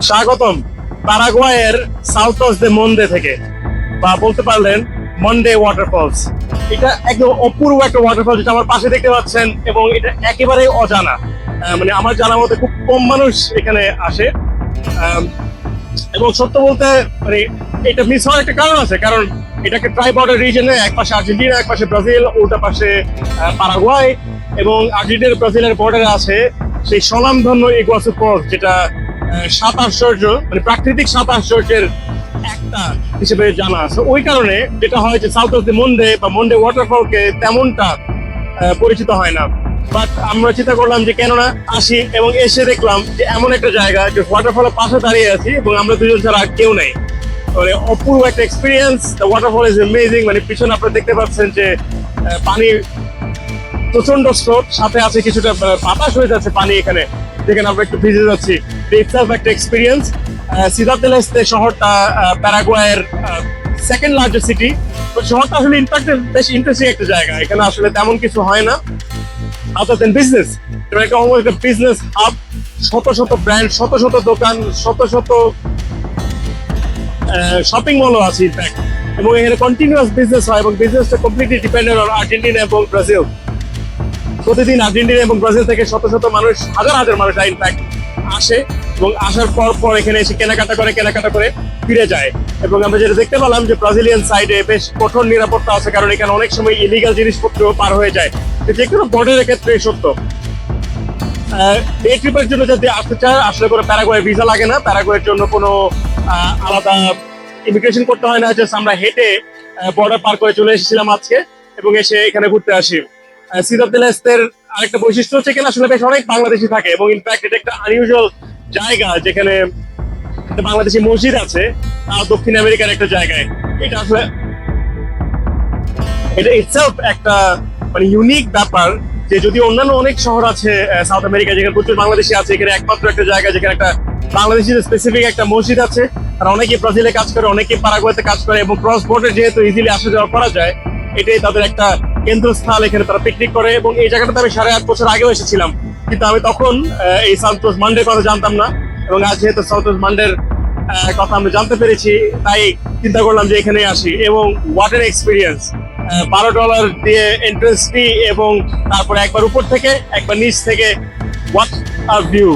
স্বাগতম প্যারাগুয়ের সাউথস দে মন্দে থেকে, বা বলতে পারলেন মন্ডে ওয়াটারফলস। এটা একদম অপূর্ব একটা ওয়াটারফল যেটা আমার পাশে দেখতে পাচ্ছেন, এবং এটা একেবারে অজানা। মানে আমার জানার মতে খুব কম মানুষ এখানে আসে। এবং সত্য বলতে মানে এটা মিস হওয়ার একটা কারণ আছে, কারণ এটাকে ট্রাই বর্ডার রিজনে, এক পাশে আর্জেন্টিনা, এক পাশে ব্রাজিল, উল্টা পাশে প্যারাগুয়ে, এবং আর্জেন্টিনা ব্রাজিলের বর্ডারে আছে সেই স্বনামধন্য ইগুয়াসু ফলস, যেটা সাত আশ্চর্য মানে প্রাকৃতিক সাত আশ্চর্যের একটা হিসেবে জানা আছে। ওই কারণে যেটা হয় যে সাউথ অফ দি মন্ডে বা মন্ডে ওয়াটারফলকে তেমনটা পরিচিত হয় না। বাট আমরা চিন্তা করলাম যে কেননা আসি, এবং এসে দেখলাম যে এমন একটা জায়গা যে ওয়াটারফলের পাশে দাঁড়িয়ে আছি এবং আমরা দুজন ছাড়া আর কেউ নেই। মানে অপূর্ব একটা experience. The waterfall is amazing. মানে পিছনে আপনারা দেখতে পাচ্ছেন যে পানির প্রচন্ড স্রোত, সাথে আছে কিছুটা বাতাস হয়ে যাচ্ছে পানি এখানে, যেখানে আমরা একটু ভিজে যাচ্ছি। ইটসেলফ একটা এক্সপিরিয়েন্স। সিদাদ দেল এস্তে শহরটা প্যারাগুয়ের সেকেন্ড লার্জেস্ট সিটি। শহরটা আসলে ইনফ্যাক্ট বেশ ইন্টারেস্টিং একটা জায়গা। এখানে আসলে তেমন কিছু হয় না আদার দেন বিজনেস। এটা একটা বিজনেস হাব, শত শত ব্র্যান্ড, শত শত দোকান, শত শত শপিং মলও আছে ইনফ্যাক্ট। এবং এখানে কন্টিনিউয়াস বিজনেস হয়, এবং বিজনেসটা কমপ্লিটলি ডিপেন্ডেন্ট অন আর্জেন্টিনা এবং ব্রাজিল। প্রতিদিন আর্জেন্টিনা এবং ব্রাজিল থেকে শত শত মানুষ, হাজার হাজার মানুষ ইনফ্যাক্ট আসে, এবং আসার পর এখানে এসে কেনাকাটা করে ফিরে যায়। এবং আমরা যেটা দেখতে পেলাম যে ব্রাজিলিয়ান সাইডে বেশ কঠোর নিরাপত্তা আছে, কারণ এখানে অনেক সময় ইলিগাল জিনিসপত্র পার হয়ে যায়, যে কোনো বর্ডারের ক্ষেত্রে সত্য। ডে ট্রিপের জন্য যদি আসতে চায়, আসলে করে প্যারাগুয়ে ভিসা লাগে না। প্যারাগুয়ের জন্য কোনো আলাদা ইমিগ্রেশন করতে হয় না। জাস্ট আমরা হেঁটে বর্ডার পার করে চলে এসেছিলাম আজকে, এবং এসে এখানে ঘুরতে আসি। সিদাদ দেল এস্তের আরেকটা বৈশিষ্ট্য হচ্ছে এখানে আসলে বেশ অনেক বাংলাদেশি থাকে, এবং ইনফ্যাক্ট এটা একটা আনইউজুয়াল জায়গা যেখানে বাংলাদেশি মসজিদ আছে দক্ষিণ আমেরিকার একটা জায়গায়। এটা আসলে এটা ইটসেলফ একটা মানে ইউনিক ব্যাপার, যে যদি অন্যান্য অনেক শহর আছে সাউথ আমেরিকা যেখানে প্রচুর বাংলাদেশি আছে, এখানে একমাত্র একটা জায়গা যেখানে একটা বাংলাদেশিদের স্পেসিফিক একটা মসজিদ আছে। আর অনেকে ব্রাজিলে কাজ করে, অনেকে প্যারাগুয়েতে কাজ করে, এবং ক্রস বর্ডার যেহেতু ইজিলি আসা যাওয়া করা যায়, এটাই তাদের একটা কেন্দ্রস্থল। এখানে তারা পিকনিক করে, এবং এই জায়গাটাতে আমি 8.5 বছর আগেও এসেছিলাম, কিন্তু আমি তখন এই সান্তোস মান্ডের কথা জানতাম না। এবং আজ যেহেতু সান্তোস মান্ডের কথা আমরা জানতে পেরেছি, তাই চিন্তা করলাম যে এখানে আসি। এবং ওয়াটার এক্সপিরিয়েন্স, $12 দিয়ে এন্ট্রেন্স ফি, এবং তারপরে একবার উপর থেকে একবার নিচ থেকে, হোয়াট আর ভিউ।